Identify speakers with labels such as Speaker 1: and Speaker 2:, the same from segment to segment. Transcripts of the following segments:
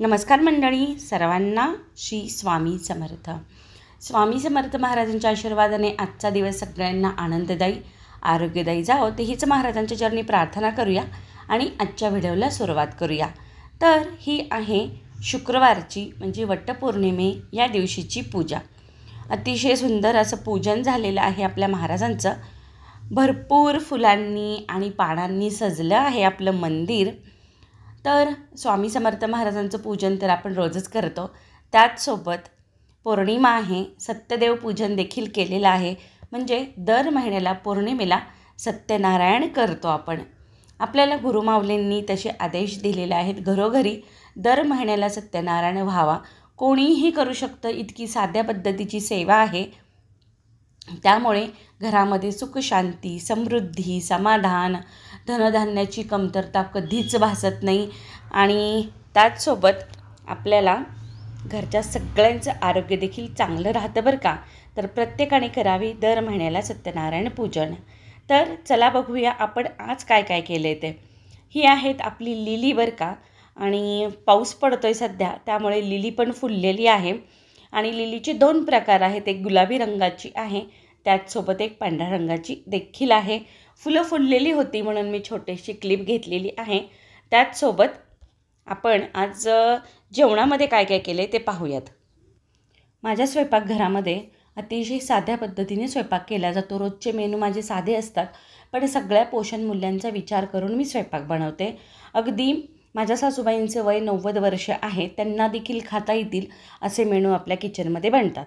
Speaker 1: नमस्कार मंडळी, सर्वांना श्री स्वामी समर्थ. स्वामी समर्थ महाराजांच्या आशीर्वादाने आजचा दिवस सगळ्यांना आनंददायी आरोग्यदायी जावो, ते हीच महाराजांच्या चरणी प्रार्थना करूया आणि आजच्या व्हिडिओला सुरुवात करूया. तर ही आहे शुक्रवारची म्हणजे वटपौर्णिमे या दिवशीची पूजा. अतिशय सुंदर असं पूजन झालेलं आहे आपल्या महाराजांचं. भरपूर फुलांनी आणि पानांनी सजलं आहे आपलं मंदिर. तर स्वामी समर्थ महाराजांचं पूजन तर आपण रोजच करतो, त्याचसोबत पौर्णिमा आहे, सत्यदेव पूजन देखील केलेलं आहे. म्हणजे दर महिन्याला पौर्णिमेला सत्यनारायण करतो आपण. आपल्याला गुरुमाऊलींनी तसे आदेश दिलेले आहेत, घरोघरी दर महिन्याला सत्यनारायण व्हावा. कोणीही करू शकतं, इतकी साध्या पद्धतीची सेवा आहे. त्यामुळे घरामध्ये सुख शांती समृद्धी समाधान धनधान्याची कमतरता कधीच भासत नाही. आणि त्याचसोबत आपल्याला घरच्या सगळ्यांचं आरोग्य देखील चांगलं राहतं बरं का. तर प्रत्येकाने करावी दर महिन्याला सत्यनारायण पूजन. तर चला बघूया आपण आज काय काय केलं आहे ते. ही आहेत आपली लिली बरं का. आणि पाऊस पडतो आहे सध्या, त्यामुळे लिली पण फुललेली आहे. आणि लिलीचे 2 प्रकार आहेत, एक गुलाबी रंगाची आहे, त्याचसोबत एक पांढऱ्या रंगाची देखील आहे. फुलं फुललेली होती म्हणून मी छोटीशी क्लिप घेतलेली आहे. त्याचसोबत आपण आज जेवणामध्ये काय काय केले ते पाहूयात. माझ्या स्वयंपाकघरामध्ये अतिशय साध्या पद्धतीने स्वयंपाक केला जातो. रोजचे मेनू माझे साधे असतात, पण सगळ्या पोषण मूल्यांचा विचार करून मी स्वयंपाक बनवते. अगदी माझ्या सासूबाईंचं वय 90 वर्ष आहे, त्यांना देखील खाता येतील असे मेनू आपल्या किचनमध्ये बनतात.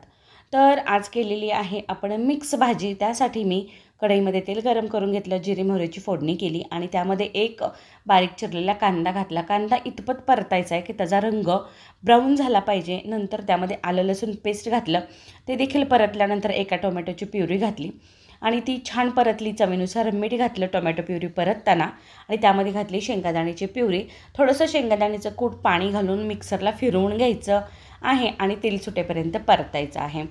Speaker 1: तर आज केलेली आहे आपण मिक्स भाजी. त्यासाठी मी कढईमध्ये तेल गरम करून घेतलं, जिरे मोहरीची फोडणी केली आणि त्यामध्ये एक बारीक चिरलेला कांदा घातला. कांदा इतपत परतायचा आहे की त्याचा रंग ब्राऊन झाला पाहिजे. नंतर त्यामध्ये आलं लसूण पेस्ट घातलं, ते देखील परतल्यानंतर एका टोमॅटोची प्युरी घातली आणि ती छान परतली. चवीनुसार मीठ घातलं टोमॅटो प्युरी परतताना आणि त्यामध्ये घातली शेंगादाण्याची प्युरी. थोडंसं शेंगादाण्याचं कूट पाणी घालून मिक्सरला फिरवून घ्यायचं आहे आणि तेल सुटेपर्यंत परतायचं आहे.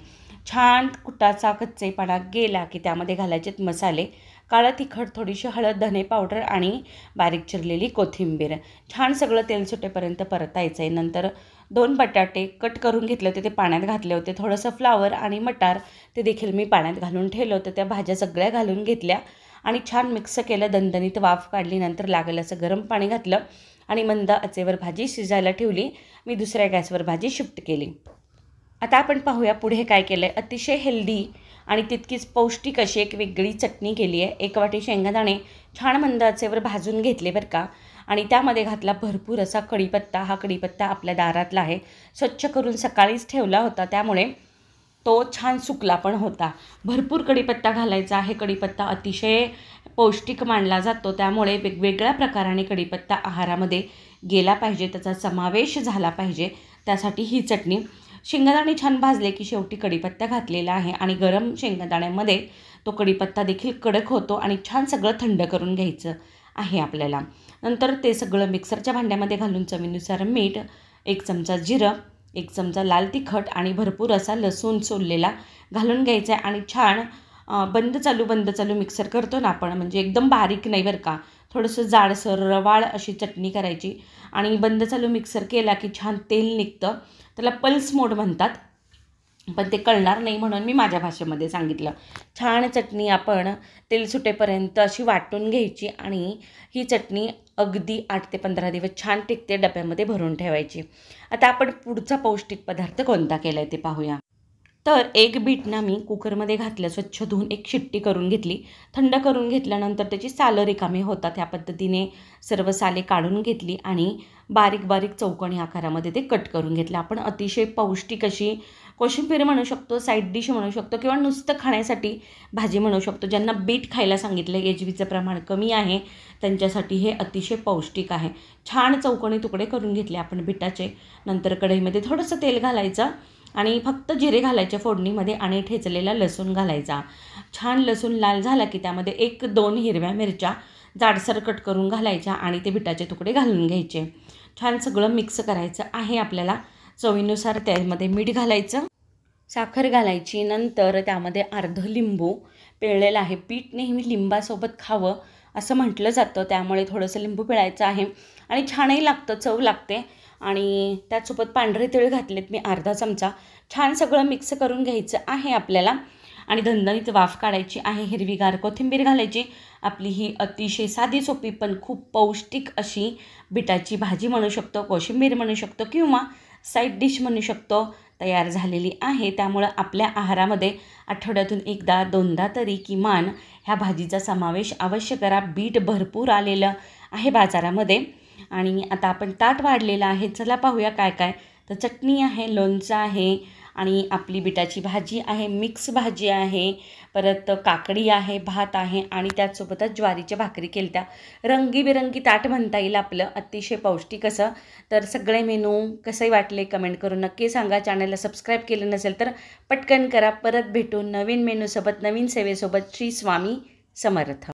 Speaker 1: छान कुटाचा कच्चेपणा गेला की त्यामध्ये घालायचे मसाले, काळं तिखट, थोडीशी हळद, धने पावडर आणि बारीक चिरलेली कोथिंबीर. छान सगळं तेल सुटेपर्यंत परतायचं आहे. नंतर 2 बटाटे कट करून घेतले होते, ते पाण्यात घातले होते. थोडंसं फ्लावर आणि मटार ते देखील मी पाण्यात घालून ठेवलं होतं. त्या भाज्या सगळ्या घालून घेतल्या आणि छान मिक्स केलं. दणदणीत वाफ काढली. नंतर लागेल असं गरम पाणी घातलं आणि मंद आचेवर भाजी शिजायला ठेवली. मी दुसऱ्या गॅसवर भाजी शिफ्ट केली. आता आपण पाहूया पुढे काय केलं आहे. अतिशय हेल्दी आणि तितकीच पौष्टिक अशी एक वेगळी चटणी केली आहे. 1 वाटी शेंगादाणे छान मंद आचेवर भाजून घेतले बरं का. आणि त्यामध्ये घातला भरपूर असा कढीपत्ता. हा कढीपत्ता आपल्या दारातला आहे, स्वच्छ करून सकाळीच ठेवला होता, त्यामुळे तो छान सुकला पण होता. भरपूर कढीपत्ता घालायचा आहे. कढीपत्ता अतिशय पौष्टिक मानला जातो, त्यामुळे वेगवेगळ्या प्रकाराने कढीपत्ता आहारामध्ये गेला पाहिजे, त्याचा समावेश झाला पाहिजे. त्यासाठी ही चटणी. शेंगदाणे छान भाजले की शेवटी कढीपत्ता घातलेला आहे आणि गरम शेंगदाण्यामध्ये तो कढीपत्ता देखील कडक होतो आणि छान सगळं थंड करून घ्यायचं आहे आपल्याला. नंतर ते सगळं मिक्सरच्या भांड्यामध्ये घालून चवीनुसार मीठ, 1 चमचा जिरं, 1 चमचा लाल तिखट आणि भरपूर असा लसूण सोललेला घालून घ्यायचा आहे. आणि छान बंद चालू मिक्सर करतो ना आपण, म्हणजे एकदम बारीक नाही बरं का, थोडंसं जाडसर रवाळ अशी चटणी करायची. आणि बंद चालू मिक्सर केला की छान तेल निघतं. त्याला पल्स मोड म्हणतात, पण ते कळणार नाही म्हणून मी माझ्या भाषेमध्ये सांगितलं. छान चटणी आपण तेल सुटेपर्यंत अशी वाटून घ्यायची आणि ही चटणी अगदी 8 ते 15 दिवस छान टिकते, डब्यामध्ये भरून ठेवायची. आता आपण पुढचा पौष्टिक पदार्थ कोणता केला आहे ते पाहूया. तर 1 बीट ना मी कुकरमध्ये घातलं, स्वच्छ धुवून 1 शिट्टी करून घेतली. थंड करून घेतल्यानंतर त्याची सालं रिकामी होतात, त्या पद्धतीने सर्व साले काढून घेतली आणि बारीक बारीक चौकोनी आकारामध्ये ते कट करून घेतलं. आपण अतिशय पौष्टिक अशी कोशिंबीर म्हणू शकतो, साईड डिश म्हणू शकतो किंवा नुसतं खाण्यासाठी भाजी म्हणू शकतो. ज्यांना बीट खायला सांगितलं, HBचं प्रमाण कमी आहे, त्यांच्यासाठी हे अतिशय पौष्टिक आहे. छान चौकोनी तुकडे करून घेतले आपण बीटाचे. नंतर कढईमध्ये थोडंसं तेल घालायचं आणि फक्त जिरे घालायचे फोडणीमध्ये आणि ठेचलेला लसूण घालायचा. छान लसूण लाल झाला की त्यामध्ये 1-2 हिरव्या मिरच्या जाडसर कट करून घालायच्या आणि ते बिटाचे तुकडे घालून घ्यायचे. छान सगळं मिक्स करायचं आहे आपल्याला. चवीनुसार त्यामध्ये मीठ घालायचं, साखर घालायची. नंतर त्यामध्ये अर्ध लिंबू पिळलेलं आहे. पीठ नेहमी लिंबासोबत खावं असं म्हटलं जातं, त्यामुळे थोडंसं लिंबू पिळायचं आहे आणि छानही लागतं, चव लागते. आणि त्याचसोबत पांढरे तीळ घातलेत मी अर्धा चमचा. छान सगळं मिक्स करून घ्यायचं आहे आपल्याला आणि धणधणीत वाफ काढायची आहे. हिरवीगार कोथिंबीर घालायची. आपली ही अतिशय साधी सोपी पण खूप पौष्टिक अशी बिटाची भाजी म्हणू शकतो, कोशिंबीर म्हणू शकतो किंवा साईड डिश म्हणू शकतो, तयार झालेली आहे. त्यामुळं आपल्या आहारामध्ये आठवड्यातून एकदा दोनदा तरी किमान ह्या भाजीचा समावेश अवश्य करा. बीट भरपूर आलेलं आहे बाजारामध्ये. आणि आता आपण ताट वाढलेलं आहे. चला पाहूया काय काय. तर चटणी आहे, लोणचं आहे आणि आपली बिटाची भाजी आहे, मिक्स भाजी आहे, परत काकडी आहे, भात आहे आणि त्याचसोबतच ज्वारीच्या भाकरी केल्या. रंगीबेरंगी ताट म्हणता येईल आपलं, अतिशय पौष्टिक असं. तर सगळे मेनू कसे वाटले कमेंट करून नक्की सांगा. चॅनलला सबस्क्राईब केलं नसेल तर पटकन करा. परत भेटू नवीन मेनूसोबत, नवीन सेवेसोबत. श्री स्वामी समर्थ.